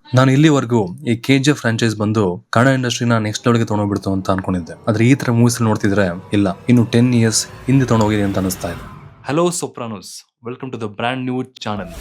ನಾನು ಇಲ್ಲಿವರೆಗೂ ಈ KGF ಫ್ರಾಂಚೈಸ್ ಬಂದು ಕನ್ನಡ ಇಂಡಸ್ಟ್ರಿನ ನೆಕ್ಸ್ಟ್ ಲೆವೆಲ್ಗೆ ತೊಗೊಂಡೋಗ್ಬಿಡ್ತು ಅಂತ ಅನ್ಕೊಂಡಿದ್ದೆ. ಆದ್ರೆ ಈ ತರ ಮೂವೀಸ್ ನೋಡ್ತಿದ್ರೆ ಇಲ್ಲ, ಇನ್ನು 10 ಇಯರ್ಸ್ ಹಿಂದೆ ತೊಗೊಂಡೋಗಿದೆ ಅಂತ ಅನಿಸ್ತಾ ಇದೆ. Hello Sopranos, welcome to the brand new channel.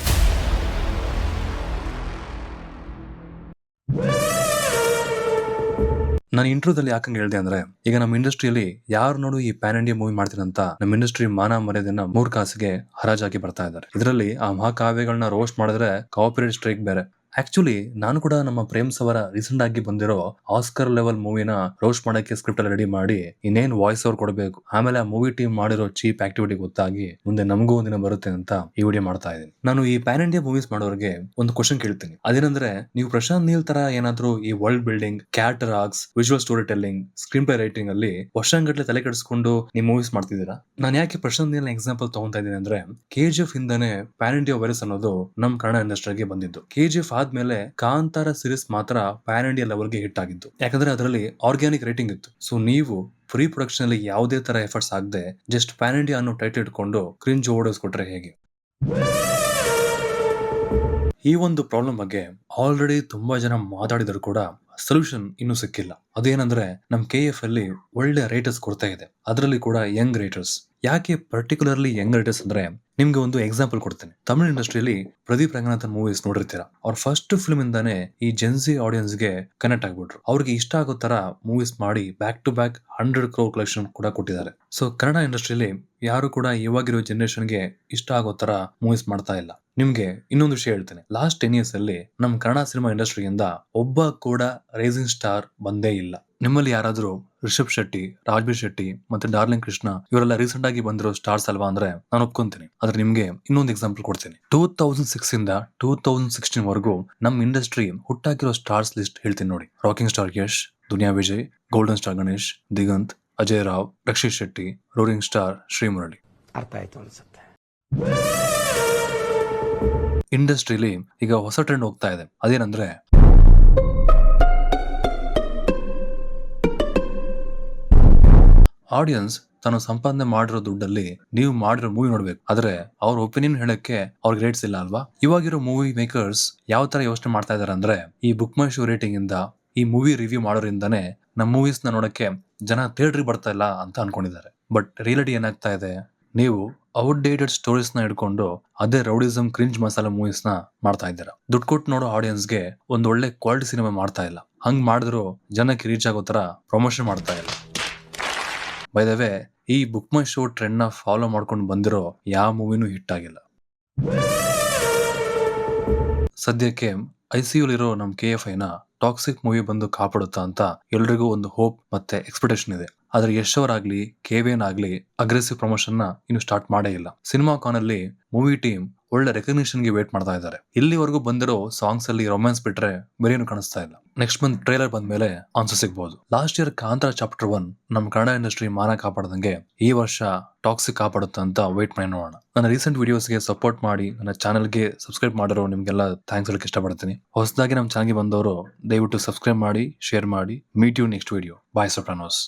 ನಾನು ಇಂಟ್ರೋದಲ್ಲಿ ಯಾಕಂಗೆ ಹೇಳ್ದೆ ಅಂದ್ರೆ, ಈಗ ನಮ್ಮ ಇಂಡಸ್ಟ್ರಿಯಲ್ಲಿ ಯಾರು ನೋಡು ಈ ಪ್ಯಾನ್ ಇಂಡಿಯಾ ಮೂವಿ ಮಾಡ್ತೀರಂತ ನಮ್ಮ ಇಂಡಸ್ಟ್ರಿ ಮಾನ ಮರ್ಯಾದೆನ 3 ಕಾಸಿಗೆ ಹರಾಜಾಗಿ ಬರ್ತಾ ಇದ್ದಾರೆ. ಇದರಲ್ಲಿ ಆ ಮಹಾಕಾವ್ಯಗಳನ್ನ ರೋಸ್ಟ್ ಮಾಡಿದ್ರೆ ಕಾಪಿರೈಟ್ ಸ್ಟ್ರೈಕ್ ಬೇರೆ. ಆಕ್ಚುಲಿ ನಾನು ಕೂಡ ನಮ್ಮ ಪ್ರೇಮ್ಸ್ ಅವರ ರೀಸೆಂಟ್ ಆಗಿ ಬಂದಿರೋ ಆಸ್ಕರ್ ಲೆವೆಲ್ ಮೂವಿನ ರೋಸ್ಟ್ ಮಾಡಕ್ಕೆ ಸ್ಕ್ರಿಪ್ಟ್ ಎಲ್ಲ ರೆಡಿ ಮಾಡಿ ಇನ್ನೇನ್ ವಾಯ್ಸ್ ಓವರ್ ಕೊಡಬೇಕು, ಆಮೇಲೆ ಆ ಮೂವಿ ಟೀಮ್ ಮಾಡಿರೋ ಚೀಪ್ ಆಕ್ಟಿವಿಟಿ ಗೊತ್ತಾಗಿ ಮುಂದೆ ನಮಗೂ ಒಂದಿನ ಬರುತ್ತೆ ಅಂತ ಈ ವಿಡಿಯೋ ಮಾಡ್ತಾ ಇದ್ದೀನಿ. ನಾನು ಈ ಪ್ಯಾನ್ ಇಂಡಿಯಾ ಮೂವೀಸ್ ಮಾಡೋರಿಗೆ ಒಂದು ಕ್ವಶನ್ ಕೇಳ್ತೀನಿ. ಅದೇನಂದ್ರೆ, ನೀವು ಪ್ರಶಾಂತ್ ನೀಲ್ ತರ ಏನಾದ್ರೂ ಈ world building, character arcs, visual story telling, screen play writing ಅಲ್ಲಿ ವರ್ಷಗಟ್ಟಲೆ ತಲೆ ಕೆಡಿಸ್ಕೊಂಡು ನೀವು ಮೂವೀಸ್ ಮಾಡ್ತಿದ್ದೀರಾ? ನಾನು ಯಾಕೆ ಪ್ರಶಾಂತ್ ನೀಲ್ ಎಕ್ಸಾಂಪಲ್ ತಗೊಂತಾ ಇದ್ದೀನಿ ಅಂದ್ರೆ, KGF ಇಂದಾನೆ ಪ್ಯಾನ್ ಇಂಡಿಯಾ ವೈರಸ್ ಅನ್ನೋದು ನಮ್ ಕನ್ನಡ ಇಂಡಸ್ಟ್ರಿಗೆ ಬಂದಿದ್ದು. KGF ಆದ್ಮೇಲೆ ಕಾಂತಾರ ಸೀರೀಸ್ ಮಾತ್ರ ಪ್ಯಾನ್ ಇಂಡಿಯಾ ಲೆವೆಲ್ಗೆ ಹಿಟ್ ಆಗಿತ್ತು, ಯಾಕಂದ್ರೆ ಅದರಲ್ಲಿ ಆರ್ಗ್ಯಾನಿಕ್ ರೇಟಿಂಗ್ ಇತ್ತು. ಸೊ ನೀವು ಫ್ರೀ ಪ್ರೊಡಕ್ಷನ್ ಅಲ್ಲಿ ಯಾವುದೇ ತರ ಎಫರ್ಟ್ಸ್ ಆಗದೆ ಜಸ್ಟ್ ಪ್ಯಾನ್ ಇಂಡಿಯಾ ಅನ್ನೋ ಟೈಟಲ್ ಇಟ್ಕೊಂಡು ಕ್ರಿಂಜ್ ಓಡಿಸ್ಕೊಟ್ರೆ ಹೇಗೆ? ಈ ಒಂದು ಪ್ರಾಬ್ಲಮ್ ಬಗ್ಗೆ ಆಲ್ರೆಡಿ ತುಂಬಾ ಜನ ಮಾತಾಡಿದ್ರು ಕೂಡ ಸೊಲ್ಯೂಷನ್ ಇನ್ನೂ ಸಿಕ್ಕಿಲ್ಲ. ಅದೇನಂದ್ರೆ, ನಮ್ KF ಅಲ್ಲಿ ಒಳ್ಳೆ ರೈಟರ್ಸ್ ಕೊಡ್ತಾ ಇದೆ, ಅದರಲ್ಲಿ ಕೂಡ ಯಂಗ್ ರೈಟರ್ಸ್. ಯಾಕೆ ಪರ್ಟಿಕ್ಯುಲರ್ಲಿ ಯಂಗ್ ರೈಟರ್ಸ್ ಅಂದ್ರೆ, ನಿಮ್ಗೆ ಒಂದು ಎಕ್ಸಾಂಪಲ್ ಕೊಡ್ತೇನೆ. ತಮಿಳ್ ಇಂಡಸ್ಟ್ರಿಯಲ್ಲಿ ಪ್ರದೀಪ್ ರಂಗನಾಥನ್ ಮೂವೀಸ್ ನೋಡಿರ್ತೀರಾ. ಅವ್ರ ಫಸ್ಟ್ ಫಿಲ್ಮ್ ಇಂದಾನೆ ಈ ಜೆನ್ಸಿ ಆಡಿಯನ್ಸ್ ಗೆ ಕನೆಕ್ಟ್ ಆಗ್ಬಿಟ್ರು. ಅವ್ರಿಗೆ ಇಷ್ಟ ಆಗೋ ತರ ಮೂವೀಸ್ ಮಾಡಿ back to back 100 crore collection ಕೂಡ ಕೊಟ್ಟಿದ್ದಾರೆ. ಸೊ ಕನ್ನಡ ಇಂಡಸ್ಟ್ರಿಯಲ್ಲಿ ಯಾರು ಕೂಡ ಇವಾಗಿರೋ ಜನರೇಷನ್ ಗೆ ಇಷ್ಟ ಆಗೋ ತರ ಮೂವೀಸ್ ಮಾಡ್ತಾ ಇಲ್ಲ. ನಿಮ್ಗೆ ಇನ್ನೊಂದು ವಿಷಯ ಹೇಳ್ತೇನೆ, ಲಾಸ್ಟ್ 10 years ಅಲ್ಲಿ ನಮ್ ಕನ್ನಡ ಸಿನಿಮಾ ಇಂಡಸ್ಟ್ರಿಯಿಂದ ಒಬ್ಬ ಕೂಡ ರೈಸಿಂಗ್ ಸ್ಟಾರ್ ಬಂದೇ ಇಲ್ಲ. ನಿಮ್ಮಲ್ಲಿ ಯಾರಾದ್ರೂ ರಿಷಬ್ ಶೆಟ್ಟಿ, ರಾಜ್ಬೀರ್ ಶೆಟ್ಟಿ ಮತ್ತೆ ಡಾರ್ಲಿಂಗ್ ಕೃಷ್ಣ ಇವರೆಲ್ಲ ರೀಸೆಂಟ್ ಆಗಿ ಬಂದಿರೋ ಸ್ಟಾರ್ಸ್ ಅಲ್ವಾ ಅಂದ್ರೆ ನಾನು ಒಪ್ಕೊಂತೀನಿ. ಆದ್ರೆ ನಿಮ್ಗೆ ಇನ್ನೊಂದು ಎಕ್ಸಾಂಪಲ್ ಕೊಡ್ತೀನಿ. 2006 ಇಂದ 2016 ವರೆಗೂ ನಮ್ ಇಂಡಸ್ಟ್ರಿ ಹುಟ್ಟಾಕಿರೋ ಸ್ಟಾರ್ಸ್ ಲಿಸ್ಟ್ ಹೇಳ್ತೀನಿ ನೋಡಿ. Rocking star Yash, Duniya Vijay, golden star Ganesh, Diganth, Ajay Rao, Rakshit Shetty, roaring star Srimurali. ಅರ್ಥ ಆಯ್ತು ಅನ್ಸುತ್ತೆ. ಇಂಡಸ್ಟ್ರಿಲಿ ಈಗ ಹೊಸ ಟ್ರೆಂಡ್ ಹೋಗ್ತಾ ಇದೆ. ಅದೇನಂದ್ರೆ, ಆಡಿಯನ್ಸ್ ತಾನು ಸಂಪಾದನೆ ಮಾಡಿರೋ ದುಡ್ಡಲ್ಲಿ ನೀವು ಮಾಡಿರೋ ಮೂವಿ ನೋಡ್ಬೇಕು, ಆದ್ರೆ ಅವ್ರ ಒಪಿನಿಯನ್ ಹೇಳಕ್ಕೆ ಅವ್ರಿಗೆ ರೇಟ್ಸ್ ಇಲ್ಲ ಅಲ್ವಾ? ಇವಾಗಿರೋ ಮೂವಿ ಮೇಕರ್ಸ್ ಯಾವ ತರ ಯೋಚನೆ ಮಾಡ್ತಾ ಇದಾರೆ ಅಂದ್ರೆ, ಈ ಬುಕ್ ಮೈ ಶೋ ರೇಟಿಂಗ್ ಇಂದ, ಈ ಮೂವಿ ರಿವ್ಯೂ ಮಾಡೋರಿಂದಾನೆ ನಮ್ಮ ಮೂವೀಸ್ ನ ನೋಡಕ್ಕೆ ಜನ ಥಿಯೇಟರ್ ಬರ್ತಾ ಇಲ್ಲ ಅಂತ ಅನ್ಕೊಂಡಿದ್ದಾರೆ. ಬಟ್ ರಿಯಾಲಿಟಿ ಏನಾಗ್ತಾ ಇದೆ, ನೀವು ಔಟ್ಡೇಟೆಡ್ ಸ್ಟೋರೀಸ್ ನ ಹಿಡ್ಕೊಂಡು ಅದೇ ರೌಡಿಸಮ್ ಕ್ರಿಂಜ್ ಮಸಾಲಾ ಮೂವೀಸ್ ನ ಮಾಡ್ತಾ ಇದ್ದೀರಾ. ದುಡ್ಡು ಕೊಟ್ಟು ನೋಡೋ ಆಡಿಯನ್ಸ್ಗೆ ಒಂದು ಒಳ್ಳೆ ಕ್ವಾಲಿಟಿ ಸಿನಿಮಾ ಮಾಡ್ತಾ ಇಲ್ಲ. ಹಂಗ್ ಮಾಡಿದ್ರು ಜನಕ್ಕೆ ರೀಚ್ ಆಗೋ ತರ ಪ್ರಮೋಷನ್ ಮಾಡ್ತಾ ಇಲ್ಲ. ಬೈ ದ ವೇ, ಈ ಬುಕ್ ಮೈ ಶೋ ಟ್ರೆಂಡ್ ನ ಫಾಲೋ ಮಾಡ್ಕೊಂಡು ಬಂದಿರೋ ಯಾವ ಮೂವಿನೂ ಹಿಟ್ ಆಗಿಲ್ಲ. ಸದ್ಯಕ್ಕೆ ICU ಇರೋ ನಮ್ KFI ನ ಟಾಕ್ಸಿಕ್ ಮೂವಿ ಬಂದು ಕಾಪಾಡುತ್ತಾ ಅಂತ ಎಲ್ರಿಗೂ ಒಂದು ಹೋಪ್ ಮತ್ತೆ ಎಕ್ಸ್ಪೆಕ್ಟೇಷನ್ ಇದೆ. ಆದ್ರೆ ಯಶ್ ಅವರಾಗ್ಲಿ KVN ಆಗ್ಲಿ ಅಗ್ರೆಸಿವ್ ಪ್ರಮೋಷನ್ ನ ಇನ್ನು ಸ್ಟಾರ್ಟ್ ಮಾಡೇ ಇಲ್ಲ. ಸಿನಿಮಾ ಕಾನ್ ಅಲ್ಲಿ ಮೂವಿ ಟೀಮ್ ಒಳ್ಳೆ ರೆಕಗ್ನಿಷನ್ ಗೆ ವೇಟ್ ಮಾಡ್ತಾ ಇದ್ದಾರೆ. ಇಲ್ಲಿವರೆಗೂ ಬಂದಿರೋ ಸಾಂಗ್ಸ್ ಅಲ್ಲಿ ರೊಮ್ಯಾನ್ಸ್ ಬಿಟ್ರೆ ಬೇರೇನು ಕಾಣಿಸ್ತಾ ಇಲ್ಲ. ನೆಕ್ಸ್ಟ್ ಮಂತ್ ಟ್ರೈಲರ್ ಬಂದ್ಮೇಲೆ ಆನ್ಸರ್ ಸಿಗ್ಬಹುದು. ಲಾಸ್ಟ್ ಇಯರ್ ಕಾಂತಾರ ಚಾಪ್ಟರ್ 1 ನಮ್ ಕನ್ನಡ ಇಂಡಸ್ಟ್ರಿ ಮಾನ ಕಾಪಾಡದಂಗೆ ಈ ವರ್ಷ ಟಾಕ್ಸಿಕ್ ಕಾಪಾಡುತ್ತಾ ಅಂತ ವೇಟ್ ಮಾಡಿ ನೋಡೋಣ. ನನ್ನ ರೀಸೆಂಟ್ ವಿಡಿಯೋಸ್ಗೆ ಸಪೋರ್ಟ್ ಮಾಡಿ ನನ್ನ ಚಾನಲ್ಗೆ ಸಬ್ಸ್ಕ್ರೈಬ್ ಮಾಡಿರೋ ನಿಮ್ಗೆಲ್ಲ ಥ್ಯಾಂಕ್ಸ್ ಹೇಳಕ್ ಇಷ್ಟಪಡ್ತೀನಿ. ಹೊಸದಾಗಿ ನಮ್ಮ ಚಾನಲ್ಗೆ ಬಂದವರು ದಯವಿಟ್ಟು ಸಬ್ಸ್ಕ್ರೈಬ್ ಮಾಡಿ, ಶೇರ್ ಮಾಡಿ. Meet you next video. Bye ಸೊಪ್ರಾನೋಸ್.